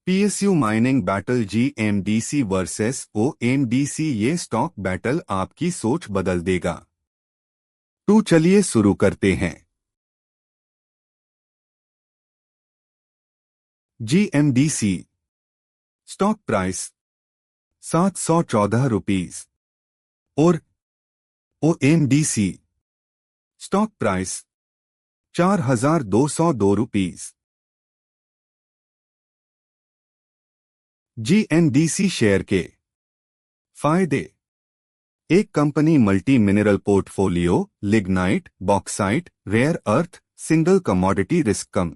PSU mining battle GMDC versus OMDC, ये stock battle आपकी सोच बदल देगा। तो चलिए शुरू करते हैं। जीएमडीसी स्टॉक प्राइस 714 रुपीस और OMDC stock price 4202 rupees. GMDC share के फायदे। एक कंपनी multi mineral portfolio, lignite, bauxite, rare earth, single commodity risk कम।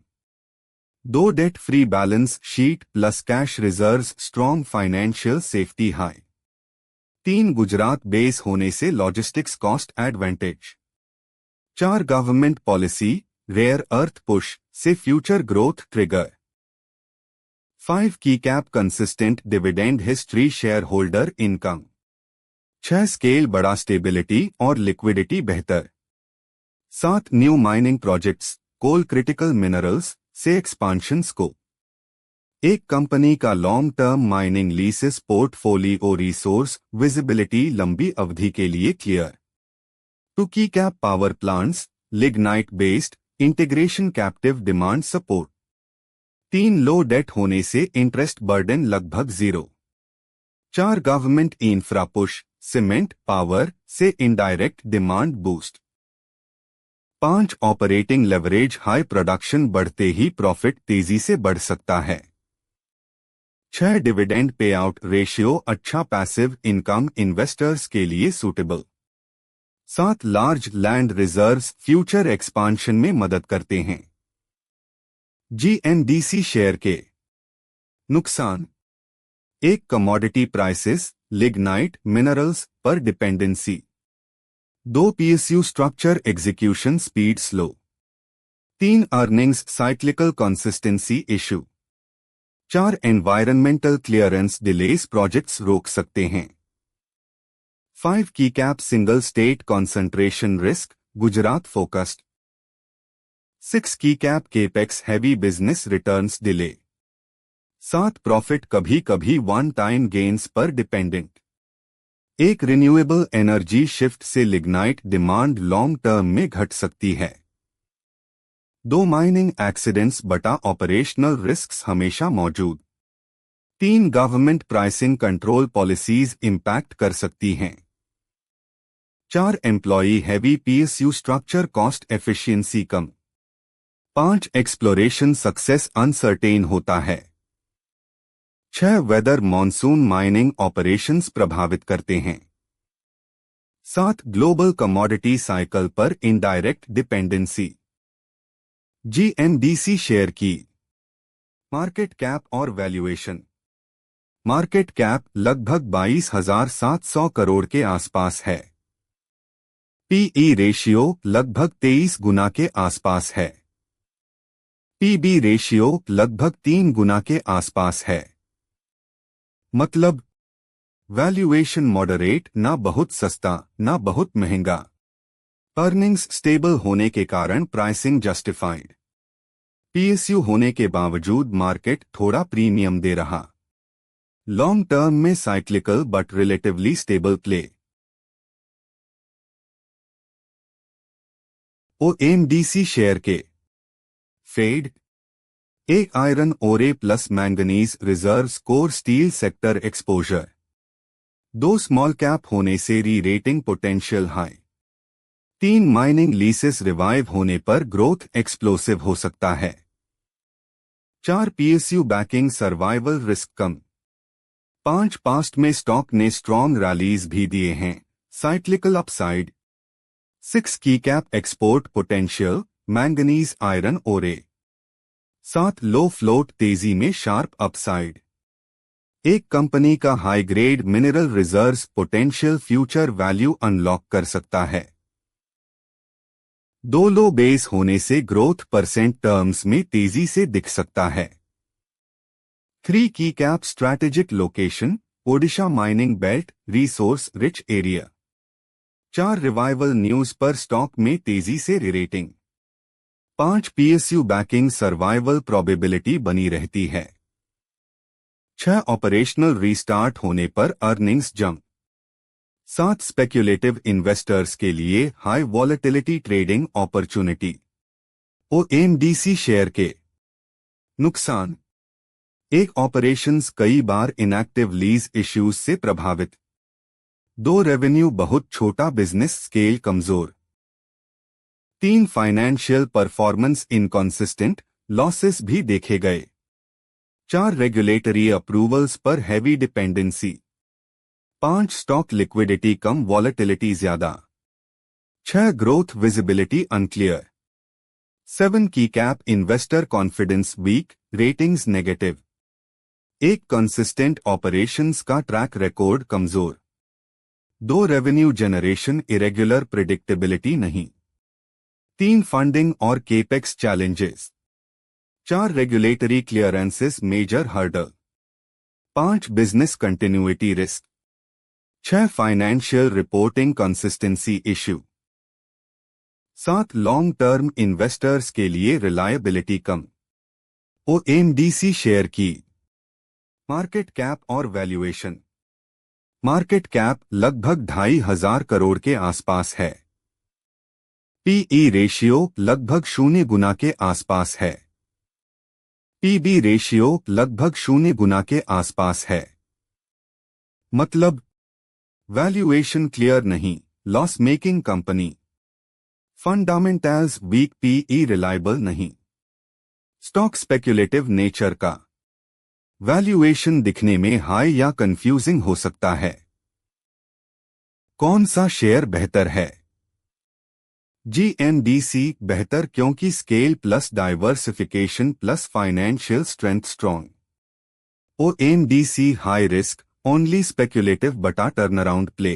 2 debt free balance sheet plus cash reserves, strong financial safety high. 3 Gujarat base होने से logistics cost advantage. 4 government policy, rare earth push से future growth trigger. 5 की cap consistent dividend history, shareholder income. 6 scale बड़ा, stability और liquidity बेहतर। 7 new mining projects, coal critical minerals से expansion scope. एक कंपनी का long term mining leases portfolio, resource visibility लंबी अवधि के लिए क्लियर। 2 की cap power plants, lignite based, integration captive demand support. 3 low debt होने से इंटरेस्ट बर्डन लगभग 0। 4 government infra push, cement power से indirect demand boost. 5 operating leverage, high production बढ़ते ही प्रॉफिट तेजी से बढ़ सकता है। 6 डिविडेंड पे आउट रेशियो अच्छा, पैसिव इनकम इन्वेस्टर्स के लिए suitable. 7 large land reserves future expansion में मदद करते हैं। जीएमडीसी शेयर के नुकसान। एक कमोडिटी प्राइसेस, लिग्नाइट मिनरल्स पर dependency. 2 PSU structure, execution speed slow. 3 earnings, cyclical consistency issue. 4 environmental clearance delays, projects रोक सकते हैं। 5 की cap single state concentration risk, Gujarat focused. 6 की cap capex heavy, business returns delay. 7 profit कभी कभी one time gains पर dependent. 1 renewable energy shift से lignite demand long term में घट सकती है। 2 माइनिंग एक्सीडेंट्स बटा, ऑपरेशनल रिस्क्स हमेशा मौजूद। 3 government pricing control policies impact कर सकती हैं। 4 employee heavy, PSU structure cost efficiency कम। 5 एक्सप्लोरेशन सक्सेस अनसर्टेन होता है। 6 वेदर मॉनसून माइनिंग ऑपरेशंस प्रभावित करते हैं। 7 ग्लोबल कमोडिटी साइकिल पर इनडायरेक्ट डिपेंडेंसी। जीएमडीसी शेयर की मार्केट कैप और वैल्यूएशन। मार्केट कैप लगभग 22,700 करोड़ के आसपास है। पीई रेशियो लगभग 23 गुना के आसपास है। पीबी रेशियो लगभग 3 गुना के आसपास है। मतलब वैल्यूएशन मॉडरेट, ना बहुत सस्ता ना बहुत महंगा। अर्निंग्स स्टेबल होने के कारण प्राइसिंग जस्टिफाइड। पीएसयू होने के बावजूद मार्केट थोड़ा प्रीमियम दे रहा। लॉन्ग टर्म में cyclical but relatively stable play. OMDC share के फेड। 1 iron ore plus manganese reserves, core steel sector exposure. 2 small cap होने से re rating potential high. 3 mining leases revive होने पर ग्रोथ एक्सप्लोसिव हो सकता है। 4 पीएसयू बैकिंग, सर्वाइवल रिस्क कम। 5 पास्ट में स्टॉक ने स्ट्रॉन्ग रैलीज भी दिए हैं, साइक्लिकल अपसाइड। 6 की cap export potential, manganese iron ओरे। 7 लो फ्लोट, तेजी में शार्प अपसाइड। एक कंपनी का high grade mineral reserves potential future value unlock कर सकता है। 2 लो बेस होने से ग्रोथ परसेंट टर्म्स में तेजी से दिख सकता है। 3 की cap strategic location, Odisha mining belt, resource rich area. 4 revival news पर स्टॉक में तेजी से rating. 5 PSU backing, survival probability बनी रहती है। 6 ऑपरेशनल रीस्टार्ट होने पर अर्निंग्स जंप। 7 स्पेक्युलेटिव इन्वेस्टर्स के लिए high volatility trading opportunity. OMDC share के नुकसान। एक ऑपरेशंस कई बार इनएक्टिव लीज इश्यूज से प्रभावित। 2 रेवेन्यू बहुत छोटा, बिजनेस स्केल कमजोर। 3 फाइनेंशियल परफॉर्मेंस इनकंसिस्टेंट, लॉसेस भी देखे गए। 4 रेगुलेटरी अप्रूवल्स पर हैवी डिपेंडेंसी। 5 स्टॉक लिक्विडिटी कम, वॉलेटिलिटी ज्यादा। 6 ग्रोथ विजिबिलिटी अनक्लियर। 7 की cap investor confidence weak, ratings negative. 1 consistent operations का ट्रैक रिकॉर्ड कमजोर। 2 रेवेन्यू जनरेशन इरेगुलर, प्रिडिक्टेबिलिटी नहीं। 3 फंडिंग और capex challenges. 4 regulatory clearances major hurdle. 5 business continuity risk. 6 financial reporting consistency issue. 7 long term investors के लिए reliability कम। OMDC share की market cap और valuation. Market cap लगभग 2,500 करोड़ के आसपास है। पीई रेशियो लगभग 0 गुना के आसपास है। पीबी रेशियो लगभग 0 गुना के आसपास है। मतलब वैल्यूएशन क्लियर नहीं, loss making company. Fundamentals weak, PE reliable नहीं। स्टॉक स्पेक्युलेटिव नेचर का। वैल्यूएशन दिखने में हाई या कंफ्यूजिंग हो सकता है। कौन सा शेयर बेहतर है? जीएनडीसी बेहतर क्योंकि scale plus diversification plus financial strength strong. OMDC high risk, only speculative बटा टर्नअराउंड प्ले।